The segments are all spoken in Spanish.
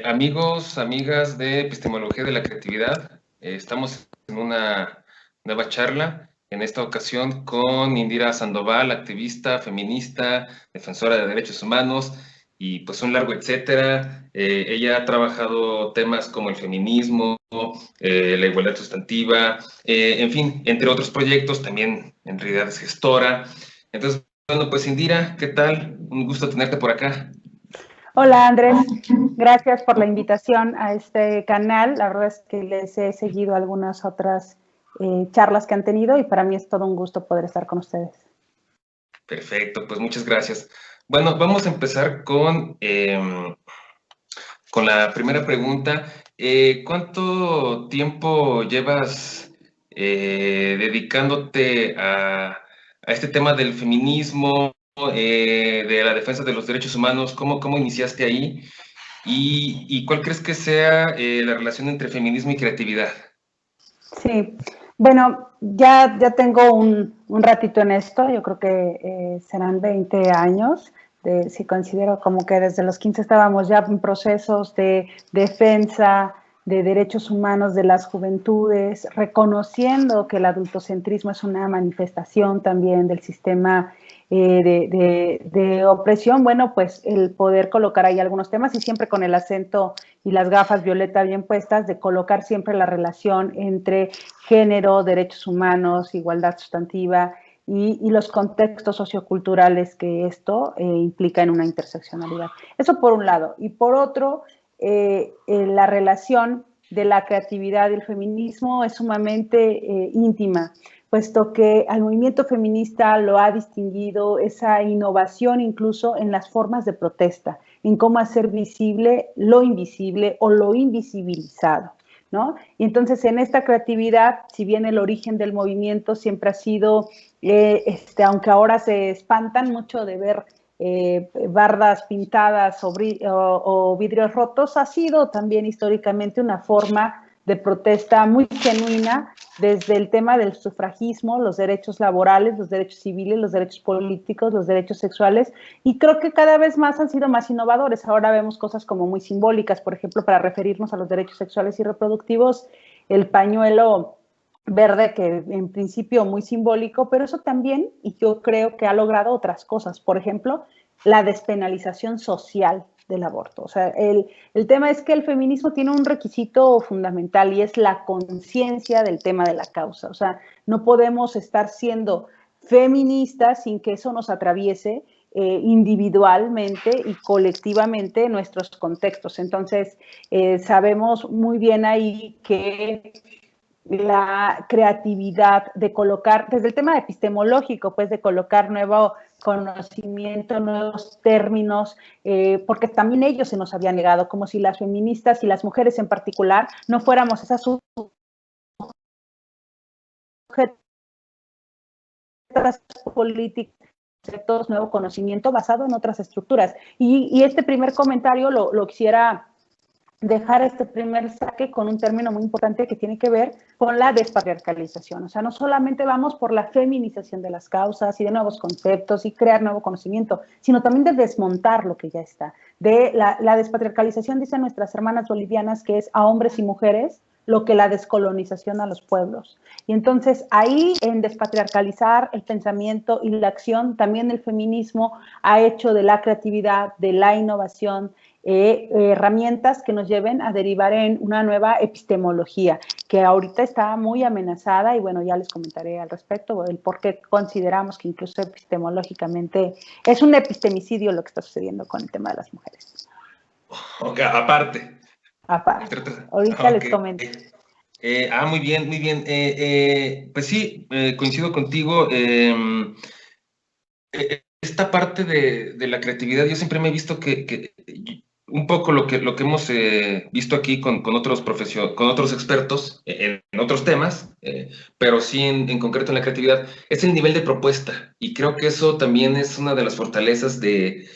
Amigos, amigas de Epistemología de la Creatividad, estamos en una nueva charla, en esta ocasión con Indira Sandoval, activista, feminista, defensora de derechos humanos y pues un largo etcétera. Ella ha trabajado temas como el feminismo, la igualdad sustantiva, en fin, entre otros proyectos, también en realidad es gestora. Entonces, bueno, pues Indira, ¿qué tal? Un gusto tenerte por acá. Hola Andrés, gracias por la invitación a este canal. La verdad es que les he seguido algunas otras charlas que han tenido y para mí es todo un gusto poder estar con ustedes. Perfecto, pues muchas gracias. Bueno, vamos a empezar con la primera pregunta. ¿Cuánto tiempo llevas dedicándote a este tema del feminismo, de la defensa de los derechos humanos? ¿Cómo iniciaste ahí? ¿Y cuál crees que sea la relación entre feminismo y creatividad? Sí, bueno, ya tengo un ratito en esto, yo creo que serán 20 años, si considero como que desde los 15 estábamos ya en procesos de defensa de derechos humanos de las juventudes, reconociendo que el adultocentrismo es una manifestación también del sistema de opresión. Bueno, pues el poder colocar ahí algunos temas y siempre con el acento y las gafas violeta bien puestas de colocar siempre la relación entre género, derechos humanos, igualdad sustantiva y los contextos socioculturales que esto implica en una interseccionalidad. Eso por un lado. Y por otro, la relación de la creatividad y el feminismo es sumamente íntima, puesto que al movimiento feminista lo ha distinguido esa innovación incluso en las formas de protesta, en cómo hacer visible lo invisible o lo invisibilizado, ¿no? Y entonces en esta creatividad, si bien el origen del movimiento siempre ha sido, aunque ahora se espantan mucho de ver bardas pintadas o vidrios rotos, ha sido también históricamente una forma de protesta muy genuina desde el tema del sufragismo, los derechos laborales, los derechos civiles, los derechos políticos, los derechos sexuales, y creo que cada vez más han sido más innovadores. Ahora vemos cosas como muy simbólicas, por ejemplo, para referirnos a los derechos sexuales y reproductivos, el pañuelo verde, que en principio muy simbólico, pero eso también, y yo creo que ha logrado otras cosas, por ejemplo, la despenalización social del aborto. O sea, el tema es que el feminismo tiene un requisito fundamental y es la conciencia del tema de la causa. O sea, no podemos estar siendo feministas sin que eso nos atraviese individualmente y colectivamente nuestros contextos. Entonces, sabemos muy bien ahí que la creatividad de colocar, desde el tema epistemológico, pues de colocar nuevo conocimiento, nuevos términos, porque también ellos se nos habían negado, como si las feministas y las mujeres en particular no fuéramos esas sujetas políticas, todos nuevo conocimiento basado en otras estructuras. Y este primer comentario lo quisiera dejar este primer saque con un término muy importante que tiene que ver con la despatriarcalización. O sea, no solamente vamos por la feminización de las causas y de nuevos conceptos y crear nuevo conocimiento, sino también de desmontar lo que ya está. De la despatriarcalización, dicen nuestras hermanas bolivianas, que es a hombres y mujeres lo que la descolonización a los pueblos. Y entonces ahí en despatriarcalizar el pensamiento y la acción, también el feminismo ha hecho de la creatividad, de la innovación, herramientas que nos lleven a derivar en una nueva epistemología, que ahorita está muy amenazada y bueno, ya les comentaré al respecto el por qué consideramos que incluso epistemológicamente es un epistemicidio lo que está sucediendo con el tema de las mujeres. Ok, aparte. Ahorita les comento. Muy bien, muy bien. Pues sí, coincido contigo. Esta parte de la creatividad, yo siempre me he visto que un poco lo que hemos visto aquí con otros expertos en otros temas, pero sí en concreto en la creatividad, es el nivel de propuesta. Y creo que eso también es una de las fortalezas de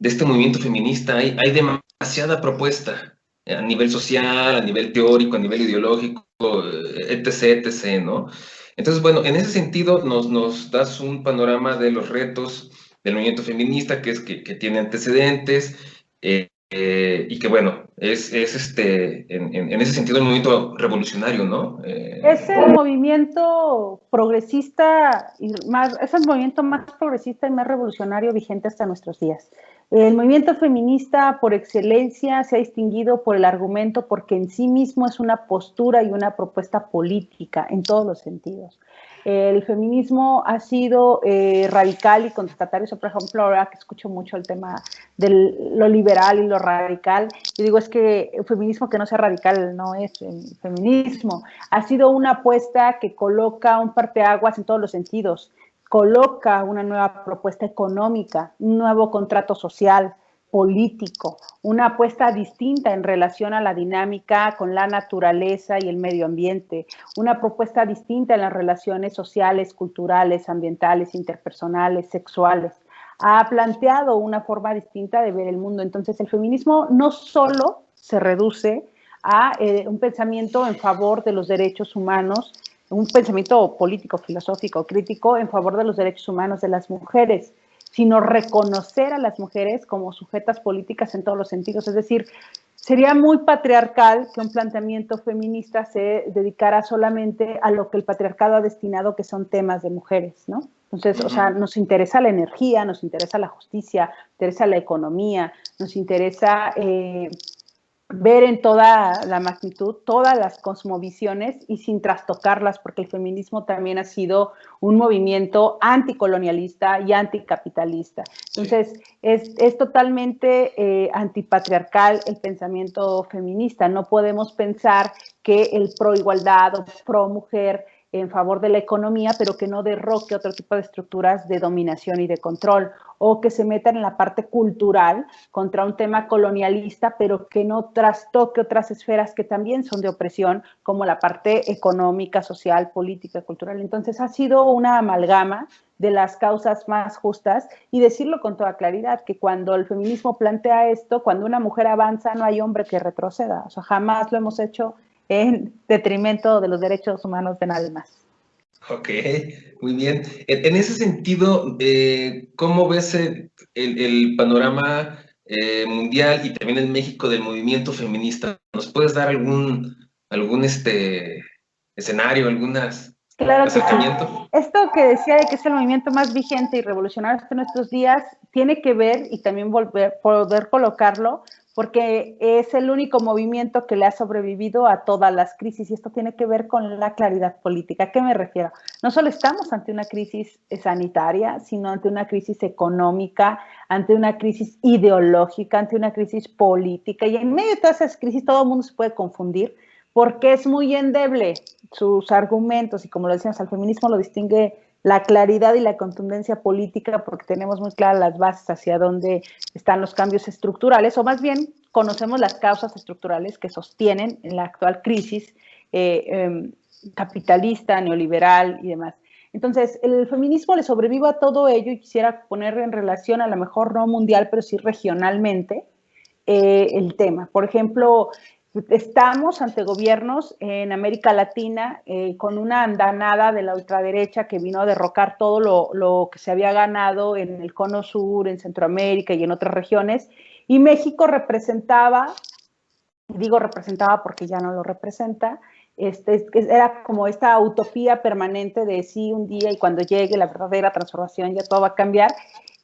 este movimiento feminista. Hay demasiada propuesta a nivel social, a nivel teórico, a nivel ideológico, etc., etc., ¿no? Entonces, bueno, en ese sentido nos das un panorama de los retos del movimiento feminista, que tiene antecedentes, y que bueno, en ese sentido un movimiento revolucionario, ¿no? Es el movimiento progresista y más, es el movimiento más progresista y más revolucionario vigente hasta nuestros días. El movimiento feminista por excelencia se ha distinguido por el argumento porque en sí mismo es una postura y una propuesta política en todos los sentidos. El feminismo ha sido radical y contestatario. Por ejemplo, ahora que escucho mucho el tema de lo liberal y lo radical, yo digo, es que el feminismo que no sea radical no es el feminismo. Ha sido una apuesta que coloca un parteaguas en todos los sentidos, coloca una nueva propuesta económica, un nuevo contrato social, político, una apuesta distinta en relación a la dinámica con la naturaleza y el medio ambiente, una propuesta distinta en las relaciones sociales, culturales, ambientales, interpersonales, sexuales. Ha planteado una forma distinta de ver el mundo. Entonces, el feminismo no solo se reduce a un pensamiento en favor de los derechos humanos, un pensamiento político, filosófico, crítico en favor de los derechos humanos de las mujeres, sino reconocer a las mujeres como sujetas políticas en todos los sentidos. Es decir, sería muy patriarcal que un planteamiento feminista se dedicara solamente a lo que el patriarcado ha destinado, que son temas de mujeres, ¿no? Entonces, o sea, nos interesa la energía, nos interesa la justicia, nos interesa la economía, nos interesa ver en toda la magnitud, todas las cosmovisiones y sin trastocarlas, porque el feminismo también ha sido un movimiento anticolonialista y anticapitalista. Entonces, es totalmente antipatriarcal el pensamiento feminista. No podemos pensar que el pro igualdad o pro mujer en favor de la economía, pero que no derroque otro tipo de estructuras de dominación y de control, o que se metan en la parte cultural contra un tema colonialista, pero que no trastoque otras esferas que también son de opresión, como la parte económica, social, política, cultural. Entonces ha sido una amalgama de las causas más justas y decirlo con toda claridad, que cuando el feminismo plantea esto, cuando una mujer avanza, no hay hombre que retroceda. O sea, jamás lo hemos hecho en detrimento de los derechos humanos de nadie más. Ok, muy bien. En ese sentido, ¿cómo ves el panorama mundial y también en México del movimiento feminista? ¿Nos puedes dar algún escenario, algunas Claro que sí. acercamiento? Esto que decía de que es el movimiento más vigente y revolucionario hasta nuestros días, tiene que ver, y también poder colocarlo, porque es el único movimiento que le ha sobrevivido a todas las crisis, y esto tiene que ver con la claridad política. ¿A qué me refiero? No solo estamos ante una crisis sanitaria, sino ante una crisis económica, ante una crisis ideológica, ante una crisis política, y en medio de todas esas crisis todo el mundo se puede confundir, porque es muy endeble sus argumentos, y como lo decíamos, al feminismo lo distingue la claridad y la contundencia política, porque tenemos muy claras las bases hacia dónde están los cambios estructurales, o más bien conocemos las causas estructurales que sostienen en la actual crisis capitalista, neoliberal y demás. Entonces, el feminismo le sobrevive a todo ello, y quisiera poner en relación, a lo mejor no mundial, pero sí regionalmente, el tema. Por ejemplo, estamos ante gobiernos en América Latina con una andanada de la ultraderecha que vino a derrocar todo lo que se había ganado en el Cono Sur, en Centroamérica y en otras regiones, y México representaba, digo representaba porque ya no lo representa, era como esta utopía permanente de sí, un día y cuando llegue la verdadera transformación ya todo va a cambiar,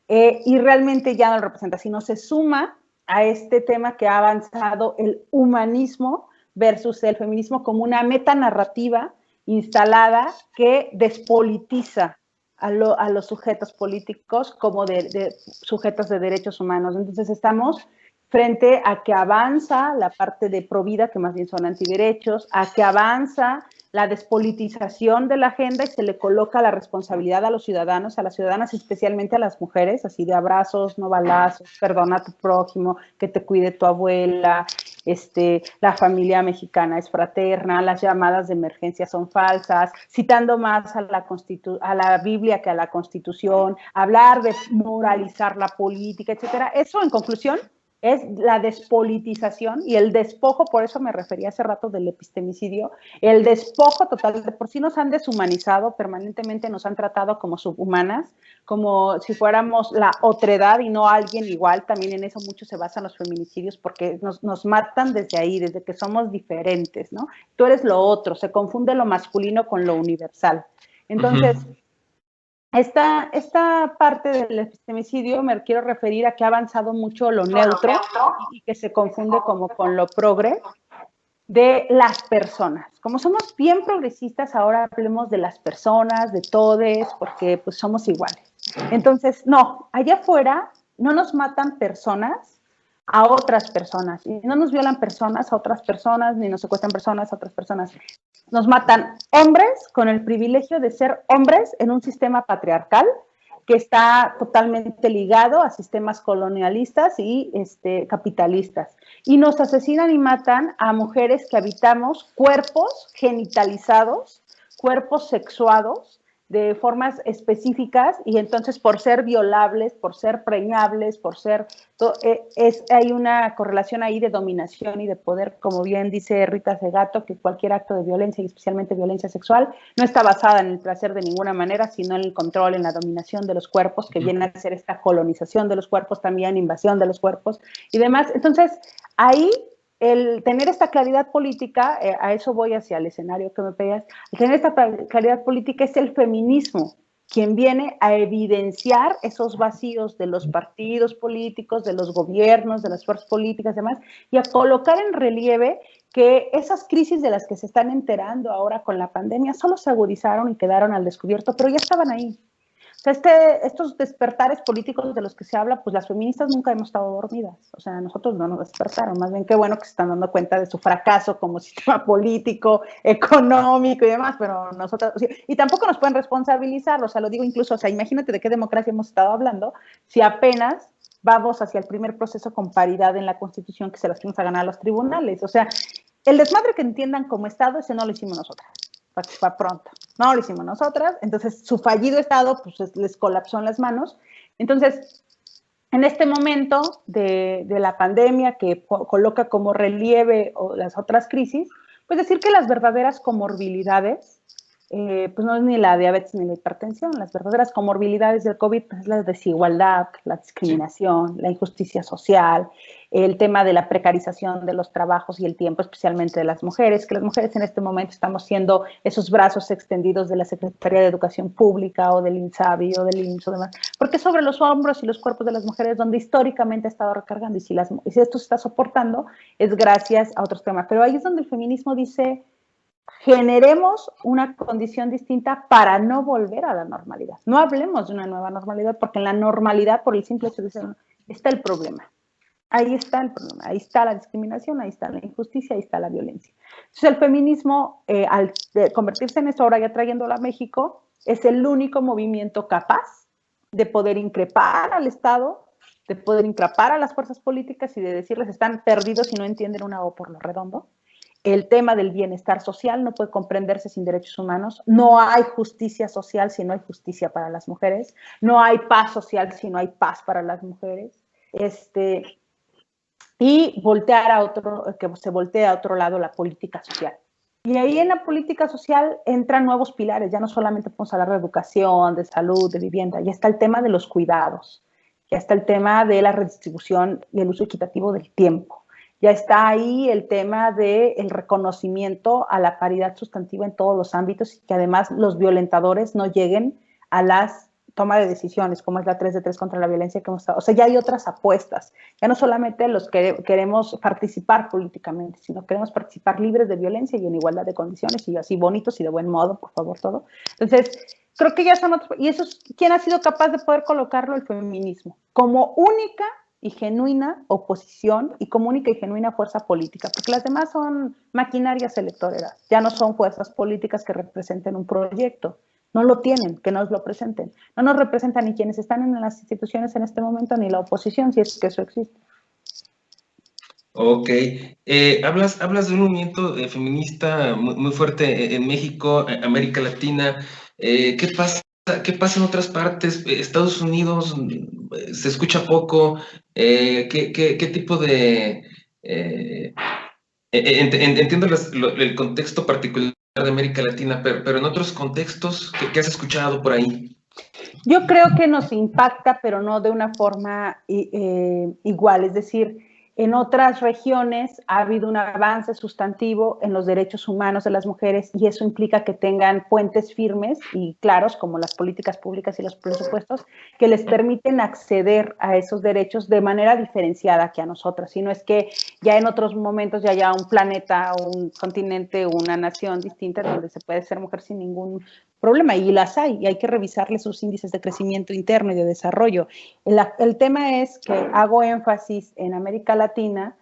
y realmente ya no lo representa, sino se suma a este tema que ha avanzado el humanismo versus el feminismo como una metanarrativa instalada que despolitiza a los sujetos políticos como de sujetos de derechos humanos. Entonces estamos frente a que avanza la parte de provida, que más bien son antiderechos, a que avanza la despolitización de la agenda y se le coloca la responsabilidad a los ciudadanos, a las ciudadanas, especialmente a las mujeres, así de abrazos, no balazos, perdona a tu prójimo, que te cuide tu abuela, la familia mexicana es fraterna, las llamadas de emergencia son falsas, citando más a la Biblia que a la Constitución, hablar de moralizar la política, etcétera. Eso, en conclusión, es la despolitización y el despojo, por eso me refería hace rato del epistemicidio, el despojo total, de por sí nos han deshumanizado, permanentemente nos han tratado como subhumanas, como si fuéramos la otredad y no alguien igual, también en eso mucho se basan los feminicidios, porque nos matan desde ahí, desde que somos diferentes, ¿no? Tú eres lo otro, se confunde lo masculino con lo universal. Entonces, esta parte del epistemicidio me quiero referir a que ha avanzado mucho lo neutro y que se confunde como con lo progre de las personas. Como somos bien progresistas, ahora hablemos de las personas, de todes, porque pues somos iguales. Entonces, no, allá afuera no nos matan personas a otras personas, y no nos violan personas a otras personas, ni nos secuestran personas a otras personas. Nos matan hombres con el privilegio de ser hombres en un sistema patriarcal que está totalmente ligado a sistemas colonialistas y capitalistas. Y nos asesinan y matan a mujeres que habitamos cuerpos genitalizados, cuerpos sexuados, de formas específicas, y entonces por ser violables, por ser preñables, por ser... hay una correlación ahí de dominación y de poder, como bien dice Rita Segato, que cualquier acto de violencia, y especialmente violencia sexual, no está basada en el placer de ninguna manera, sino en el control, en la dominación de los cuerpos, que viene a ser esta colonización de los cuerpos, también invasión de los cuerpos y demás. Entonces, ahí el tener esta claridad política, a eso voy hacia el escenario que me pedías, el tener esta claridad política es el feminismo, quien viene a evidenciar esos vacíos de los partidos políticos, de los gobiernos, de las fuerzas políticas y demás, y a colocar en relieve que esas crisis de las que se están enterando ahora con la pandemia solo se agudizaron y quedaron al descubierto, pero ya estaban ahí. O sea, estos despertares políticos de los que se habla, pues las feministas nunca hemos estado dormidas. O sea, nosotros no nos despertaron. Más bien, qué bueno que se están dando cuenta de su fracaso como sistema político, económico y demás, pero nosotros, o sea, y tampoco nos pueden responsabilizar. O sea, lo digo incluso, o sea, imagínate de qué democracia hemos estado hablando si apenas vamos hacia el primer proceso con paridad en la Constitución que se las fuimos a ganar a los tribunales. O sea, el desmadre que entiendan como Estado, ese no lo hicimos nosotras. Para pronto. No lo hicimos nosotras, entonces su fallido Estado pues les colapsó en las manos. Entonces, en este momento de la pandemia que coloca como relieve las otras crisis, pues decir que las verdaderas comorbilidades, pues no es ni la diabetes ni la hipertensión, las verdaderas comorbilidades del COVID pues es la desigualdad, la discriminación, la injusticia social, el tema de la precarización de los trabajos y el tiempo, especialmente de las mujeres, que las mujeres en este momento estamos siendo esos brazos extendidos de la Secretaría de Educación Pública o del INSABI o del IMSS o demás, porque sobre los hombros y los cuerpos de las mujeres donde históricamente ha estado recargando, y si esto se está soportando es gracias a otros temas, pero ahí es donde el feminismo dice: generemos una condición distinta para no volver a la normalidad. No hablemos de una nueva normalidad, porque en la normalidad, por el simple hecho de ser, está el problema. Ahí está el problema, ahí está la discriminación, ahí está la injusticia, ahí está la violencia. Entonces el feminismo, al convertirse en eso ahora ya trayéndolo a México, es el único movimiento capaz de poder increpar al Estado, de poder increpar a las fuerzas políticas y de decirles están perdidos y no entienden una O por lo redondo. El tema del bienestar social no puede comprenderse sin derechos humanos. No hay justicia social si no hay justicia para las mujeres. No hay paz social si no hay paz para las mujeres. Y voltear a que se voltee a otro lado la política social. Y ahí en la política social entran nuevos pilares. Ya no solamente podemos hablar de educación, de salud, de vivienda. Ya está el tema de los cuidados. Ya está el tema de la redistribución y el uso equitativo del tiempo. Ya está ahí el tema del reconocimiento a la paridad sustantiva en todos los ámbitos y que además los violentadores no lleguen a las tomas de decisiones, como es la 3 de 3 contra la violencia que hemos estado. O sea, ya hay otras apuestas. Ya no solamente los que queremos participar políticamente, sino queremos participar libres de violencia y en igualdad de condiciones y así bonitos y de buen modo, por favor, todo. Entonces, creo que ya son otros. Y eso es, ¿quién ha sido capaz de poder colocarlo? El feminismo, como única y genuina oposición y como única y genuina fuerza política, porque las demás son maquinarias electoreras, ya no son fuerzas políticas que representen un proyecto, no lo tienen, que nos lo presenten, no nos representan ni quienes están en las instituciones en este momento, ni la oposición, si es que eso existe. Ok, hablas de un movimiento feminista muy fuerte en México, América Latina. ¿Qué pasa ¿Qué pasa en otras partes? Estados Unidos se escucha poco. ¿Qué tipo de... eh, entiendo el contexto particular de América Latina, pero en otros contextos, ¿qué has escuchado por ahí? Yo creo que nos impacta, pero no de una forma igual. Es decir, en otras regiones ha habido un avance sustantivo en los derechos humanos de las mujeres y eso implica que tengan puentes firmes y claros, como las políticas públicas y los presupuestos, que les permiten acceder a esos derechos de manera diferenciada que a nosotras. Si no es que ya en otros momentos ya haya un planeta o un continente o una nación distinta donde se puede ser mujer sin ningún problema, y las hay, y hay que revisarle sus índices de crecimiento interno y de desarrollo. El tema es que hago énfasis en América Latina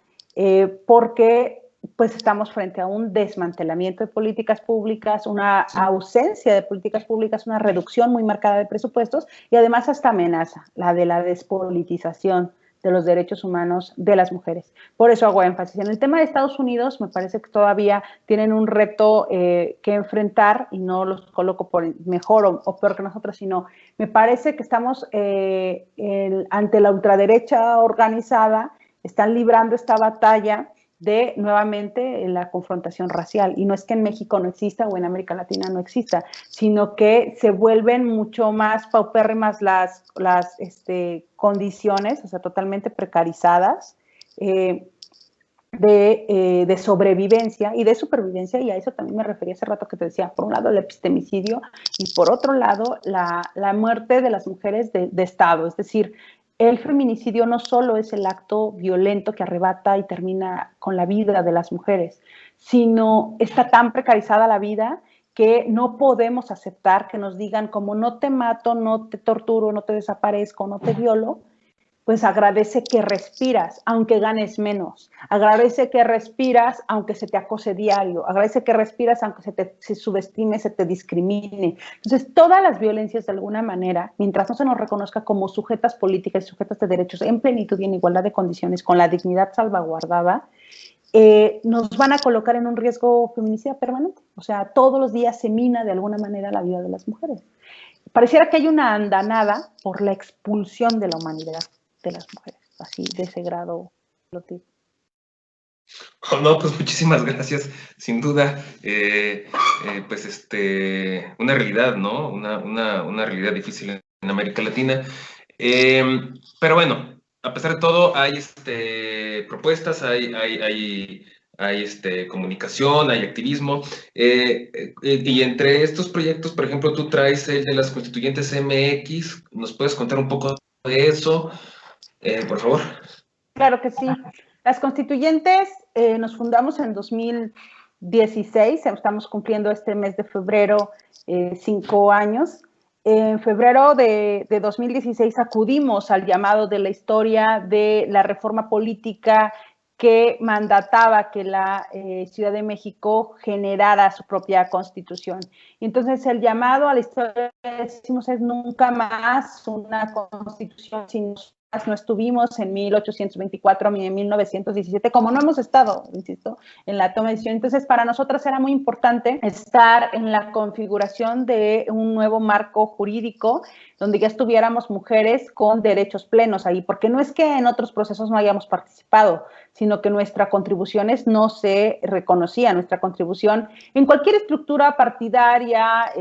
porque pues estamos frente a un desmantelamiento de políticas públicas, una ausencia de políticas públicas, una reducción muy marcada de presupuestos y además esta amenaza, la de la despolitización de los derechos humanos de las mujeres. Por eso hago énfasis. En el tema de Estados Unidos, me parece que todavía tienen un reto que enfrentar, y no los coloco por mejor o peor que nosotros, sino me parece que estamos ante la ultraderecha organizada, están librando esta batalla de nuevamente la confrontación racial. Y no es que en México no exista o en América Latina no exista, sino que se vuelven mucho más paupérrimas las condiciones, o sea, totalmente precarizadas, de sobrevivencia y de supervivencia, y a eso también me refería hace rato que te decía, por un lado el epistemicidio y por otro lado la muerte de las mujeres de Estado, es decir, el feminicidio no solo es el acto violento que arrebata y termina con la vida de las mujeres, sino está tan precarizada la vida que no podemos aceptar que nos digan como no te mato, no te torturo, no te desaparezco, no te violo, pues agradece que respiras, aunque ganes menos. Agradece que respiras, aunque se te acose diario. Agradece que respiras, aunque se subestime, se te discrimine. Entonces, todas las violencias, de alguna manera, mientras no se nos reconozca como sujetas políticas y sujetas de derechos en plenitud y en igualdad de condiciones, con la dignidad salvaguardada, nos van a colocar en un riesgo feminicida permanente. O sea, todos los días se mina de alguna manera la vida de las mujeres. Pareciera que hay una andanada por la expulsión de la humanidad de las mujeres, así de ese grado. Oh, no, pues muchísimas gracias, sin duda, pues una realidad, ¿no? Una realidad difícil en América Latina. Pero bueno, a pesar de todo, hay propuestas, hay comunicación, hay activismo. Y entre estos proyectos, por ejemplo, tú traes el de las Constituyentes MX. ¿Nos puedes contar un poco de eso, por favor? Claro que sí. Las constituyentes nos fundamos en 2016, estamos cumpliendo este mes de febrero 5 años. En febrero de 2016 acudimos al llamado de la historia de la reforma política que mandataba que la Ciudad de México generara su propia constitución. Y entonces el llamado a la historia, decimos, es nunca más una constitución sin no estuvimos en 1824 ni en 1917, como no hemos estado, insisto, en la toma de decisión. Entonces, para nosotras era muy importante estar en la configuración de un nuevo marco jurídico donde ya estuviéramos mujeres con derechos plenos ahí, porque no es que en otros procesos no hayamos participado, sino que nuestra contribución no se reconocía, nuestra contribución en cualquier estructura partidaria,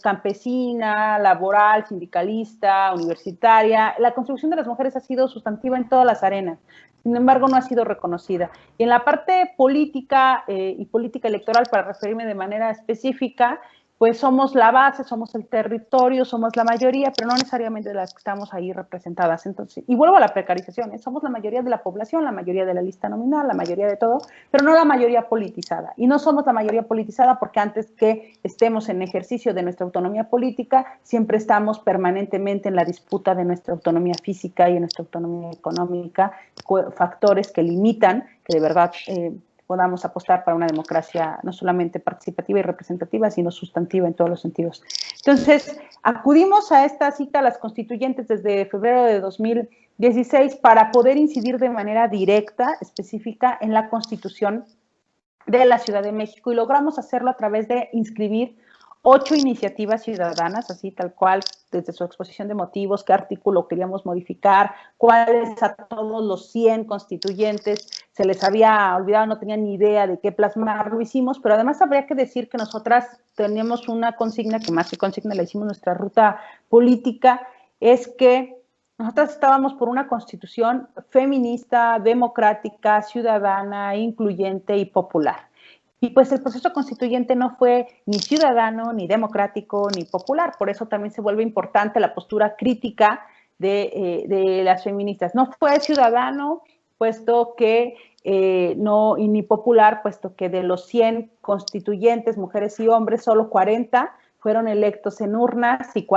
campesina, laboral, sindicalista, universitaria, la contribución de las mujeres ha sido sustantiva en todas las arenas. Sin embargo, no ha sido reconocida. Y en la parte política y política electoral, para referirme de manera específica, pues somos la base, somos el territorio, somos la mayoría, pero no necesariamente las que estamos ahí representadas. Entonces, y vuelvo a la precarización, somos la mayoría de la población, la mayoría de la lista nominal, la mayoría de todo, pero no la mayoría politizada. Y no somos la mayoría politizada porque antes que estemos en ejercicio de nuestra autonomía política, siempre estamos permanentemente en la disputa de nuestra autonomía física y de nuestra autonomía económica, factores que limitan, que de verdad podamos apostar para una democracia no solamente participativa y representativa, sino sustantiva en todos los sentidos. Entonces, acudimos a esta cita a las constituyentes desde febrero de 2016 para poder incidir de manera directa, específica, en la Constitución de la Ciudad de México, y logramos hacerlo a través de inscribir 8 iniciativas ciudadanas, así tal cual, desde su exposición de motivos, qué artículo queríamos modificar, cuáles a todos los 100 constituyentes se les había olvidado, no tenían ni idea de qué plasmar, lo hicimos, pero además habría que decir que nosotras tenemos una consigna, que más que consigna la hicimos nuestra ruta política, es que nosotras estábamos por una constitución feminista, democrática, ciudadana, incluyente y popular. Y pues el proceso constituyente no fue ni ciudadano, ni democrático, ni popular. Por eso también se vuelve importante la postura crítica de las feministas. No fue ciudadano, puesto que no, y ni popular, puesto que de los 100 constituyentes, mujeres y hombres, solo 40 fueron electos en urnas y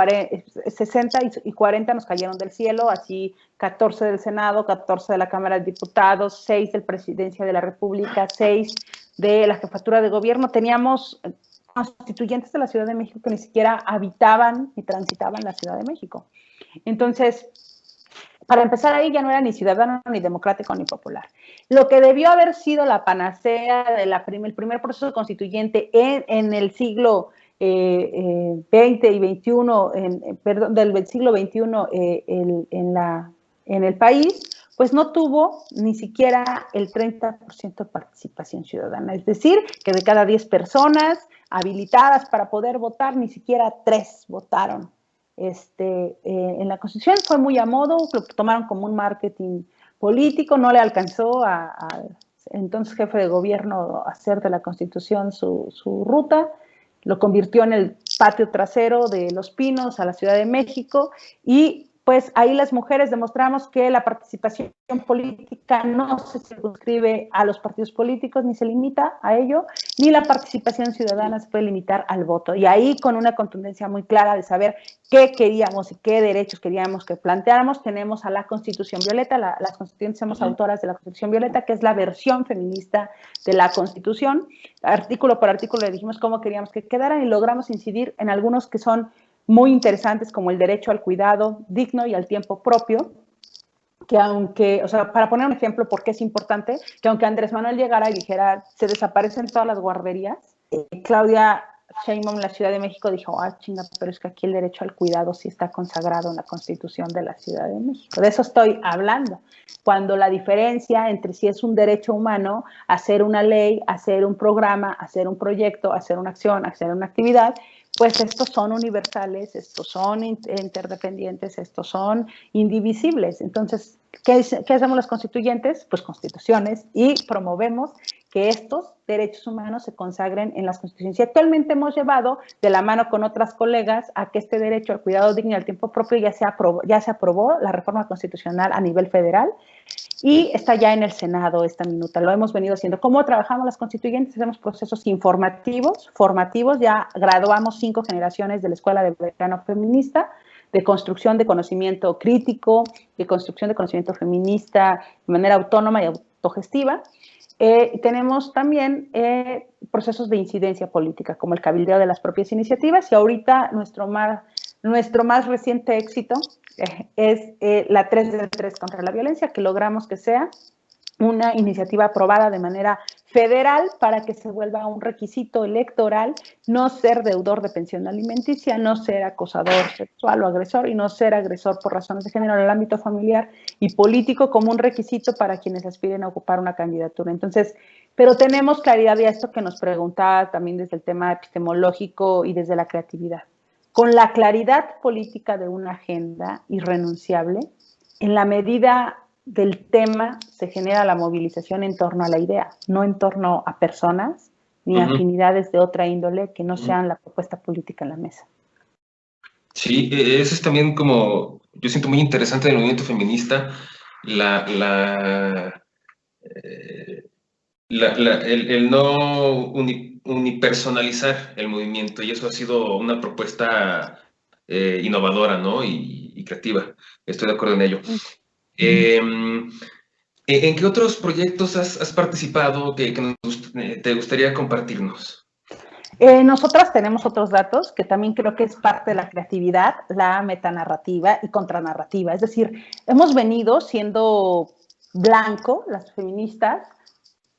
60 y 40 nos cayeron del cielo, así 14 del Senado, 14 de la Cámara de Diputados, 6 de la Presidencia de la República, 6 de la Jefatura de Gobierno. Teníamos constituyentes de la Ciudad de México que ni siquiera habitaban ni transitaban la Ciudad de México. Entonces, para empezar ahí ya no era ni ciudadano, ni democrático, ni popular. Lo que debió haber sido la panacea del primer proceso constituyente en el siglo XX y XXI, perdón, del siglo XXI en el país, pues no tuvo ni siquiera el 30% de participación ciudadana. Es decir, que de cada 10 personas habilitadas para poder votar, ni siquiera 3 votaron. En la Constitución fue muy a modo, lo tomaron como un marketing político, no le alcanzó al entonces jefe de gobierno a hacer de la Constitución su ruta, lo convirtió en el patio trasero de Los Pinos a la Ciudad de México y pues ahí las mujeres demostramos que la participación política no se circunscribe a los partidos políticos, ni se limita a ello, ni la participación ciudadana se puede limitar al voto. Y ahí con una contundencia muy clara de saber qué queríamos y qué derechos queríamos que planteáramos, tenemos a la Constitución Violeta, las constituyentes somos autoras de la Constitución Violeta, que es la versión feminista de la Constitución. Artículo por artículo le dijimos cómo queríamos que quedaran y logramos incidir en algunos que son muy interesantes, como el derecho al cuidado digno y al tiempo propio, que aunque, o sea, para poner un ejemplo por qué es importante, que aunque Andrés Manuel llegara y dijera, se desaparecen todas las guarderías, Claudia Sheinbaum en la Ciudad de México dijo, chinga, pero es que aquí el derecho al cuidado sí está consagrado en la Constitución de la Ciudad de México. De eso estoy hablando. Cuando la diferencia entre si es un derecho humano, hacer una ley, hacer un programa, hacer un proyecto, hacer una acción, hacer una actividad, pues estos son universales, estos son interdependientes, estos son indivisibles. Entonces, ¿qué hacemos los constituyentes? Pues constituciones y promovemos que estos derechos humanos se consagren en las constituciones. Y actualmente hemos llevado de la mano con otras colegas a que este derecho al cuidado digno y al tiempo propio ya se aprobó la reforma constitucional a nivel federal y está ya en el Senado esta minuta. Lo hemos venido haciendo. ¿Cómo trabajamos las constituyentes? Hacemos procesos informativos, formativos. Ya graduamos 5 generaciones de la Escuela de Verano Feminista, de construcción de conocimiento crítico, de construcción de conocimiento feminista de manera autónoma y autogestiva. Tenemos también procesos de incidencia política, como el cabildeo de las propias iniciativas, y ahorita nuestro más reciente éxito es la 3 de 3 contra la violencia, que logramos que sea una iniciativa aprobada de manera federal para que se vuelva un requisito electoral no ser deudor de pensión alimenticia, no ser acosador sexual o agresor y no ser agresor por razones de género en el ámbito familiar y político como un requisito para quienes aspiren a ocupar una candidatura. Entonces, pero tenemos claridad de esto que nos preguntaba también desde el tema epistemológico y desde la creatividad. Con la claridad política de una agenda irrenunciable, en la medida del tema se genera la movilización en torno a la idea, no en torno a personas ni afinidades de otra índole que no sean la propuesta política en la mesa. Sí, eso es también como, yo siento muy interesante del movimiento feminista, el no unipersonalizar el movimiento, y eso ha sido una propuesta innovadora, ¿no? Y creativa. Estoy de acuerdo en ello. ¿En qué otros proyectos has participado que te gustaría compartirnos? Nosotras tenemos otros datos que también creo que es parte de la creatividad, la metanarrativa y contranarrativa. Es decir, hemos venido siendo blanco, las feministas,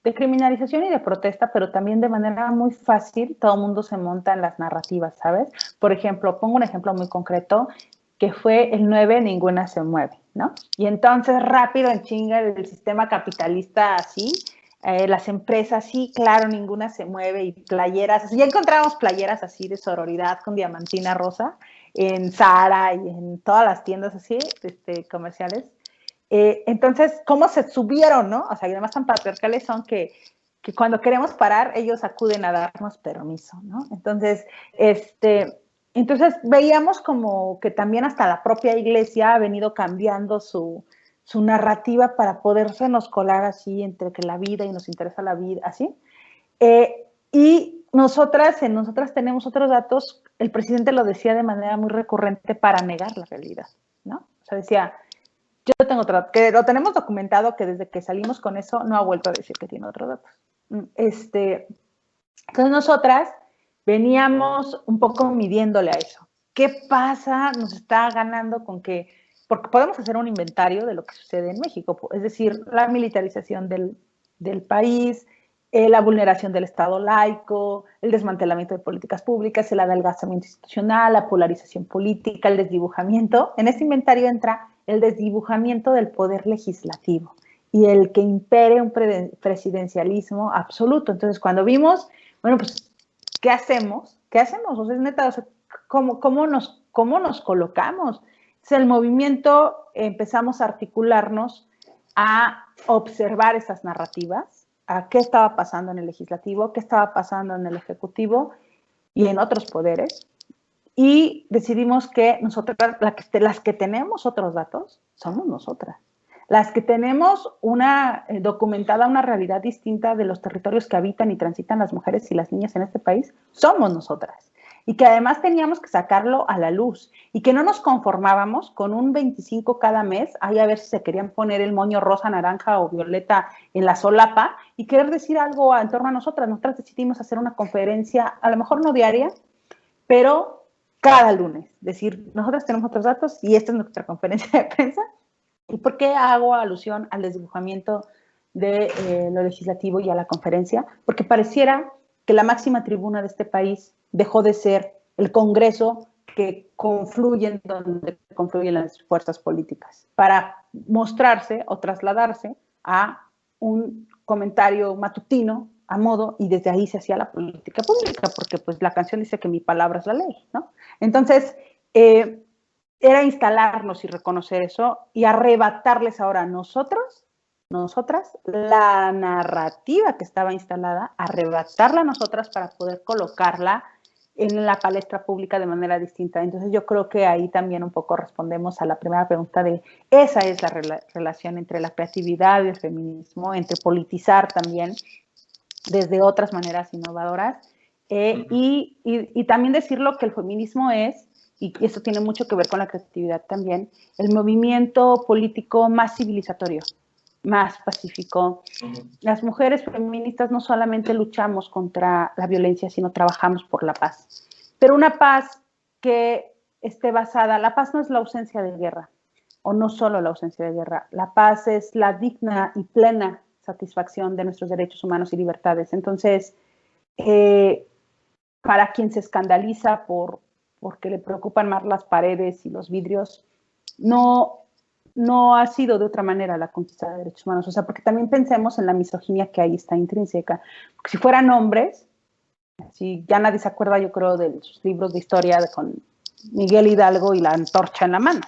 de criminalización y de protesta, pero también de manera muy fácil todo el mundo se monta en las narrativas, ¿sabes? Por ejemplo, pongo un ejemplo muy concreto, que fue el 9, ninguna se mueve, ¿no? Y entonces rápido en chinga el sistema capitalista así, las empresas, sí, claro, ninguna se mueve, y playeras, así, ya encontramos playeras así de sororidad con diamantina rosa en Zara y en todas las tiendas así, comerciales. Entonces, ¿cómo se subieron, no? O sea, y además tan patriarcales son que cuando queremos parar, ellos acuden a darnos permiso, ¿no? Entonces veíamos como que también hasta la propia iglesia ha venido cambiando su narrativa para poderse nos colar así entre que la vida y nos interesa la vida, así. Y nosotras tenemos otros datos, el presidente lo decía de manera muy recurrente para negar la realidad, ¿no? O sea, decía, yo tengo otro dato, que lo tenemos documentado, que desde que salimos con eso no ha vuelto a decir que tiene otros datos. Entonces nosotras veníamos un poco midiéndole a eso. ¿Qué pasa? Nos está ganando con que, porque podemos hacer un inventario de lo que sucede en México, es decir, la militarización del país, la vulneración del Estado laico, el desmantelamiento de políticas públicas, el adelgazamiento institucional, la polarización política, el desdibujamiento. En este inventario entra el desdibujamiento del poder legislativo y el que impere un presidencialismo absoluto. Entonces, cuando vimos, bueno, pues, ¿qué hacemos? ¿Qué hacemos? O sea, es neta, o sea, ¿cómo nos colocamos? Entonces, el movimiento empezamos a articularnos, a observar esas narrativas, a qué estaba pasando en el legislativo, qué estaba pasando en el ejecutivo y en otros poderes, y decidimos que nosotras, las que tenemos otros datos, somos nosotras. Las que tenemos documentada una realidad distinta de los territorios que habitan y transitan las mujeres y las niñas en este país, somos nosotras. Y que además teníamos que sacarlo a la luz y que no nos conformábamos con un 25 cada mes, ahí a ver si se querían poner el moño rosa, naranja o violeta en la solapa y querer decir algo en torno a nosotras. Nosotras decidimos hacer una conferencia, a lo mejor no diaria, pero cada lunes. Decir, nosotros tenemos otros datos y esta es nuestra conferencia de prensa. ¿Y por qué hago alusión al desdibujamiento de lo legislativo y a la conferencia? Porque pareciera que la máxima tribuna de este país dejó de ser el Congreso que confluyen donde confluyen las fuerzas políticas, para mostrarse o trasladarse a un comentario matutino a modo, y desde ahí se hacía la política pública, porque pues la canción dice que mi palabra es la ley, ¿no? Entonces, era instalarnos y reconocer eso y arrebatarles ahora a nosotras, la narrativa que estaba instalada, arrebatarla a nosotras para poder colocarla en la palestra pública de manera distinta. Entonces yo creo que ahí también un poco respondemos a la primera pregunta de esa es la relación entre la creatividad y el feminismo, entre politizar también desde otras maneras innovadoras, y también decirlo que el feminismo es, y esto tiene mucho que ver con la creatividad también, el movimiento político más civilizatorio, más pacífico. Las mujeres feministas no solamente luchamos contra la violencia, sino trabajamos por la paz. Pero una paz que esté basada, la paz no es la ausencia de guerra, o no solo la ausencia de guerra, la paz es la digna y plena satisfacción de nuestros derechos humanos y libertades. Entonces, para quien se escandaliza porque le preocupan más las paredes y los vidrios, no ha sido de otra manera la conquista de derechos humanos. O sea, porque también pensemos en la misoginia que ahí está intrínseca. Porque si fueran hombres, si ya nadie se acuerda, yo creo, de sus libros de historia con Miguel Hidalgo y la antorcha en la mano.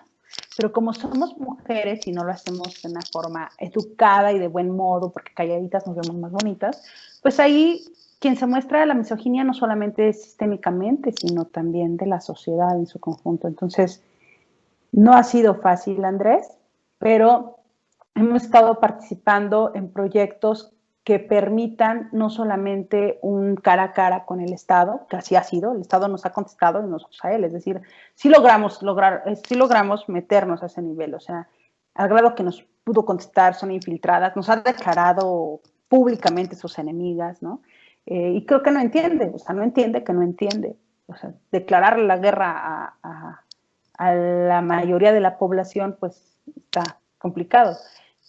Pero como somos mujeres y no lo hacemos de una forma educada y de buen modo, porque calladitas nos vemos más bonitas, pues ahí quien se muestra la misoginia no solamente sistémicamente, sino también de la sociedad en su conjunto. Entonces, no ha sido fácil, Andrés, pero hemos estado participando en proyectos que permitan no solamente un cara a cara con el Estado, que así ha sido, el Estado nos ha contestado y nosotros a él, es decir, sí logramos meternos a ese nivel, o sea, al grado que nos pudo contestar, son infiltradas, nos ha declarado públicamente sus enemigas, ¿no? Y creo que no entiende, o sea, no entiende que no entiende, o sea, declarar la guerra a la mayoría de la población, pues está complicado.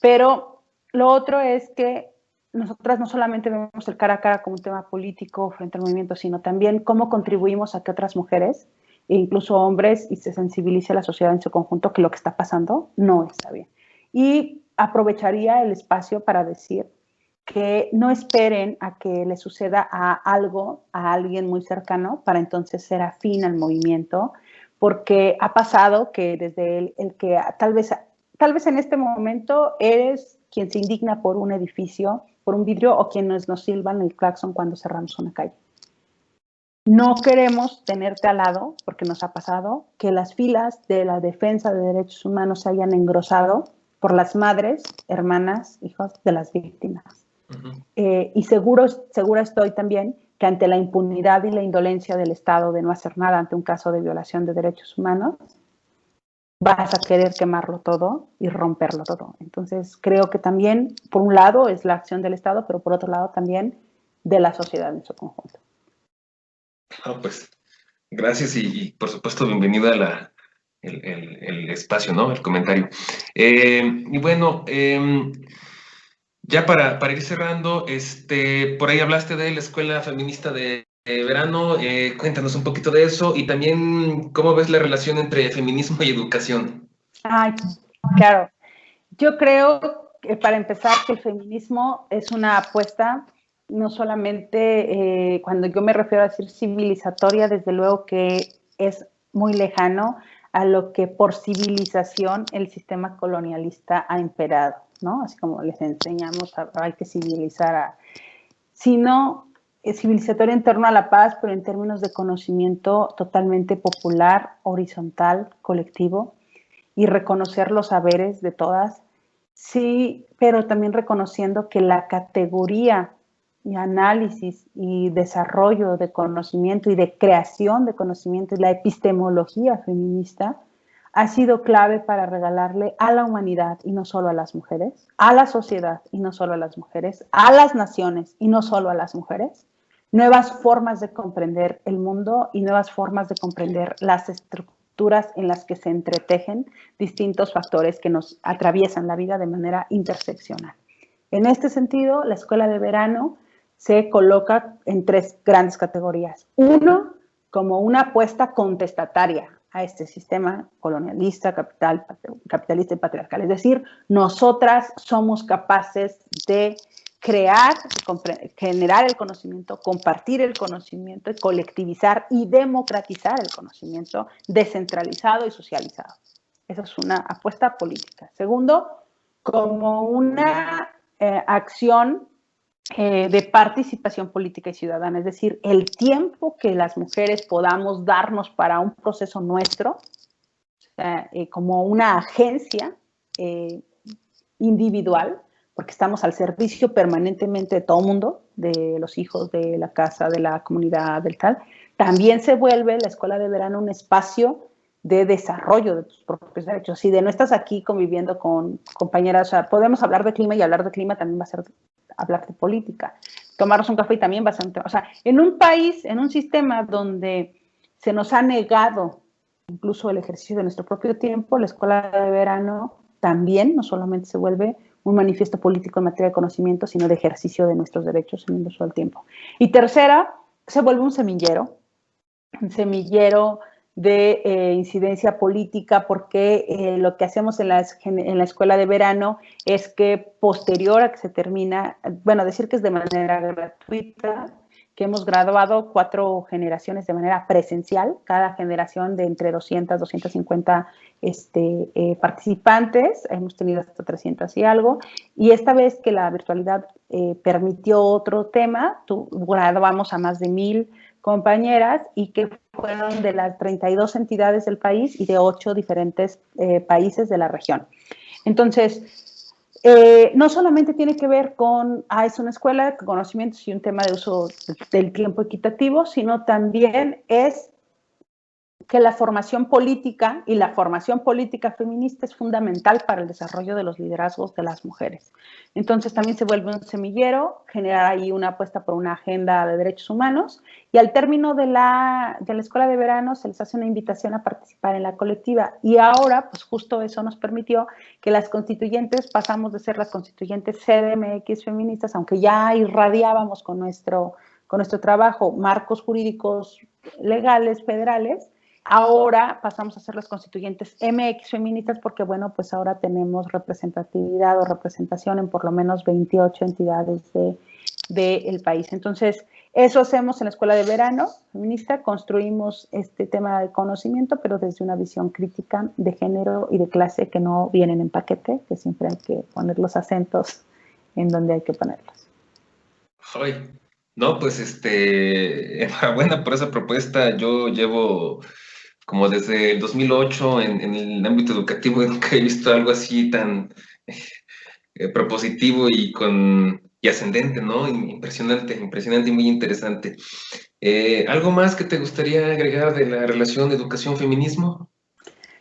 Pero lo otro es que nosotras no solamente vemos el cara a cara como un tema político frente al movimiento, sino también cómo contribuimos a que otras mujeres e incluso hombres y se sensibilice a la sociedad en su conjunto que lo que está pasando no está bien. Y aprovecharía el espacio para decir que no esperen a que le suceda a algo, a alguien muy cercano, para entonces ser afín al movimiento, porque ha pasado que desde el que tal vez en este momento eres quien se indigna por un edificio, por un vidrio, o quienes nos silban el claxon cuando cerramos una calle. No queremos tenerte al lado, porque nos ha pasado, que las filas de la defensa de derechos humanos se hayan engrosado por las madres, hermanas, hijos de las víctimas. Y segura estoy también que ante la impunidad y la indolencia del Estado de no hacer nada ante un caso de violación de derechos humanos, vas a querer quemarlo todo y romperlo todo. Entonces, creo que también, por un lado, es la acción del Estado, pero por otro lado también de la sociedad en su conjunto. No, pues, gracias y por supuesto, bienvenida a el espacio, ¿no? El comentario. Y bueno, ya para ir cerrando, por ahí hablaste de la Escuela Feminista de Verano, cuéntanos un poquito de eso y también cómo ves la relación entre feminismo y educación. Ay, claro. Yo creo que para empezar que el feminismo es una apuesta no solamente cuando yo me refiero a decir civilizatoria, desde luego que es muy lejano a lo que por civilización el sistema colonialista ha imperado, ¿no? Así como les enseñamos, hay que civilizar sino civilizatoria en torno a la paz, pero en términos de conocimiento totalmente popular, horizontal, colectivo, y reconocer los saberes de todas, sí, pero también reconociendo que la categoría y análisis y desarrollo de conocimiento y de creación de conocimiento y la epistemología feminista ha sido clave para regalarle a la humanidad y no solo a las mujeres, a la sociedad y no solo a las mujeres, a las naciones y no solo a las mujeres, nuevas formas de comprender el mundo y nuevas formas de comprender las estructuras en las que se entretejen distintos factores que nos atraviesan la vida de manera interseccional. En este sentido, la escuela de verano se coloca en tres grandes categorías. Uno, como una apuesta contestataria a este sistema colonialista, capitalista y patriarcal. Es decir, nosotras somos capaces de crear, generar el conocimiento, compartir el conocimiento, colectivizar y democratizar el conocimiento descentralizado y socializado. Esa es una apuesta política. Segundo, como una acción de participación política y ciudadana, es decir, el tiempo que las mujeres podamos darnos para un proceso nuestro, como una agencia individual, porque estamos al servicio permanentemente de todo el mundo, de los hijos, de la casa, de la comunidad, del tal, también se vuelve la escuela de verano un espacio de desarrollo de tus propios derechos. Si de no estás aquí conviviendo con compañeras, o sea, podemos hablar de clima y hablar de clima también va a ser hablar de política. Tomarnos un café también va a ser un tema. O sea, en un país, en un sistema donde se nos ha negado incluso el ejercicio de nuestro propio tiempo, la escuela de verano también no solamente se vuelve un manifiesto político en materia de conocimiento, sino de ejercicio de nuestros derechos en el uso del tiempo. Y tercera, se vuelve un semillero de incidencia política, porque lo que hacemos en la escuela de verano es que posterior a que se termina, bueno, decir que es de manera gratuita, que hemos graduado 4 generaciones de manera presencial, cada generación de entre 200, 250 participantes, hemos tenido hasta 300 y algo, y esta vez que la virtualidad permitió otro tema, graduamos a más de 1000 compañeras y que fueron de las 32 entidades del país y de 8 diferentes países de la región. Entonces, no solamente tiene que ver con, es una escuela de conocimientos y un tema de uso del tiempo equitativo, sino también es que la formación política y la formación política feminista es fundamental para el desarrollo de los liderazgos de las mujeres. Entonces también se vuelve un semillero, generar ahí una apuesta por una agenda de derechos humanos, y al término de la escuela de verano se les hace una invitación a participar en la colectiva, y ahora pues justo eso nos permitió que las constituyentes pasamos de ser las constituyentes CDMX feministas, aunque ya irradiábamos con nuestro trabajo marcos jurídicos legales federales. Ahora pasamos a ser las constituyentes MX feministas porque, bueno, pues ahora tenemos representatividad o representación en por lo menos 28 entidades del país. Entonces, eso hacemos en la escuela de verano feminista, construimos este tema de conocimiento, pero desde una visión crítica de género y de clase que no vienen en paquete, que siempre hay que poner los acentos en donde hay que ponerlos. Ay, no, pues enhorabuena por esa propuesta. Yo llevo como desde el 2008 en el ámbito educativo, y nunca he visto algo así tan propositivo y ascendente, ¿no? Impresionante, impresionante y muy interesante. ¿Algo más que te gustaría agregar de la relación educación-feminismo?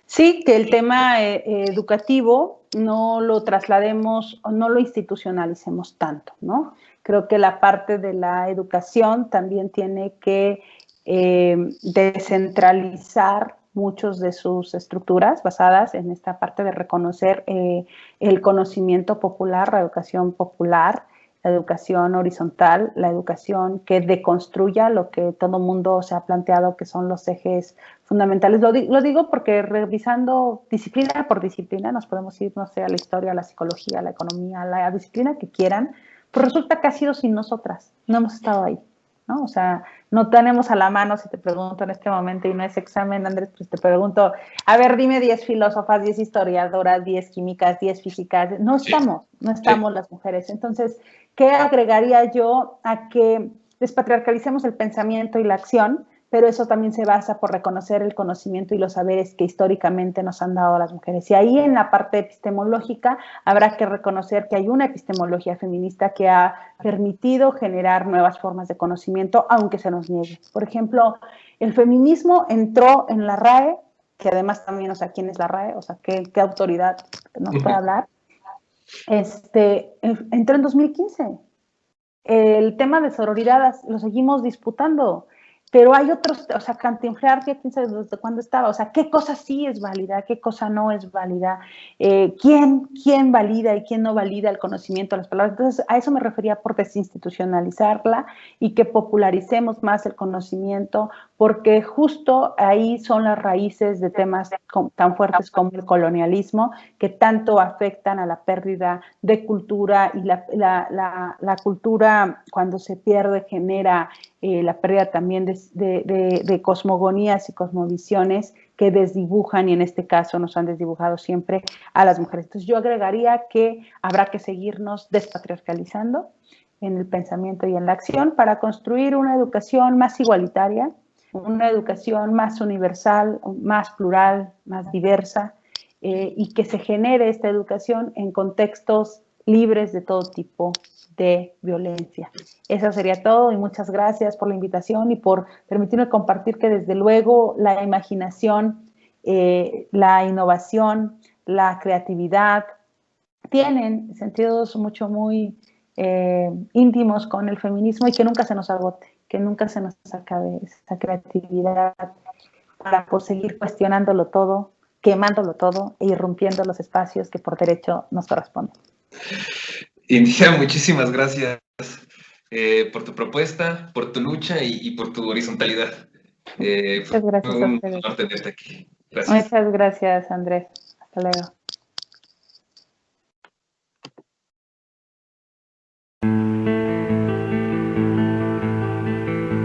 Sí, que el tema educativo no lo traslademos o no lo institucionalicemos tanto, ¿no? Creo que la parte de la educación también tiene que descentralizar muchos de sus estructuras basadas en esta parte de reconocer el conocimiento popular, la educación popular, la educación horizontal, la educación que deconstruya lo que todo mundo se ha planteado que son los ejes fundamentales. Lo digo porque revisando disciplina por disciplina, nos podemos ir, no sé, a la historia, a la psicología, a la economía, a la disciplina que quieran, pues resulta que ha sido sin nosotras, no hemos estado ahí, ¿no? O sea, no tenemos a la mano, si te pregunto en este momento, y no es examen, Andrés, pues te pregunto, a ver, dime 10 filósofas, 10 historiadoras, 10 químicas, 10 físicas, no estamos las mujeres. Entonces, ¿qué agregaría yo a que despatriarcalicemos el pensamiento y la acción? Pero eso también se basa por reconocer el conocimiento y los saberes que históricamente nos han dado las mujeres. Y ahí en la parte epistemológica habrá que reconocer que hay una epistemología feminista que ha permitido generar nuevas formas de conocimiento, aunque se nos niegue. Por ejemplo, el feminismo entró en la RAE, que además también, o sea, ¿quién es la RAE? O sea, ¿qué autoridad nos puede hablar? Entró en 2015. El tema de sororidad lo seguimos disputando, pero hay otros, o sea, Cantinflas, quién sabe desde cuándo estaba, o sea, qué cosa sí es válida, qué cosa no es válida, quién valida y quién no valida el conocimiento de las palabras. Entonces, a eso me refería por desinstitucionalizarla y que popularicemos más el conocimiento, porque justo ahí son las raíces de temas tan fuertes como el colonialismo, que tanto afectan a la pérdida de cultura, y la cultura cuando se pierde genera la pérdida también de cosmogonías y cosmovisiones que desdibujan, y en este caso nos han desdibujado siempre a las mujeres. Entonces yo agregaría que habrá que seguirnos despatriarcalizando en el pensamiento y en la acción para construir una educación más igualitaria, una educación más universal, más plural, más diversa, y que se genere esta educación en contextos libres de todo tipo de violencia. Eso sería todo, y muchas gracias por la invitación y por permitirme compartir que desde luego la imaginación, la innovación, la creatividad tienen sentidos muy íntimos con el feminismo, y que nunca se nos agote, que nunca se nos acabe esa creatividad para por seguir cuestionándolo todo, quemándolo todo e irrumpiendo los espacios que por derecho nos corresponden. Indira, muchísimas gracias por tu propuesta, por tu lucha y por tu horizontalidad. Muchas gracias a ustedes. Honor tenerte aquí. Gracias. Muchas gracias, Andrés. Hasta luego.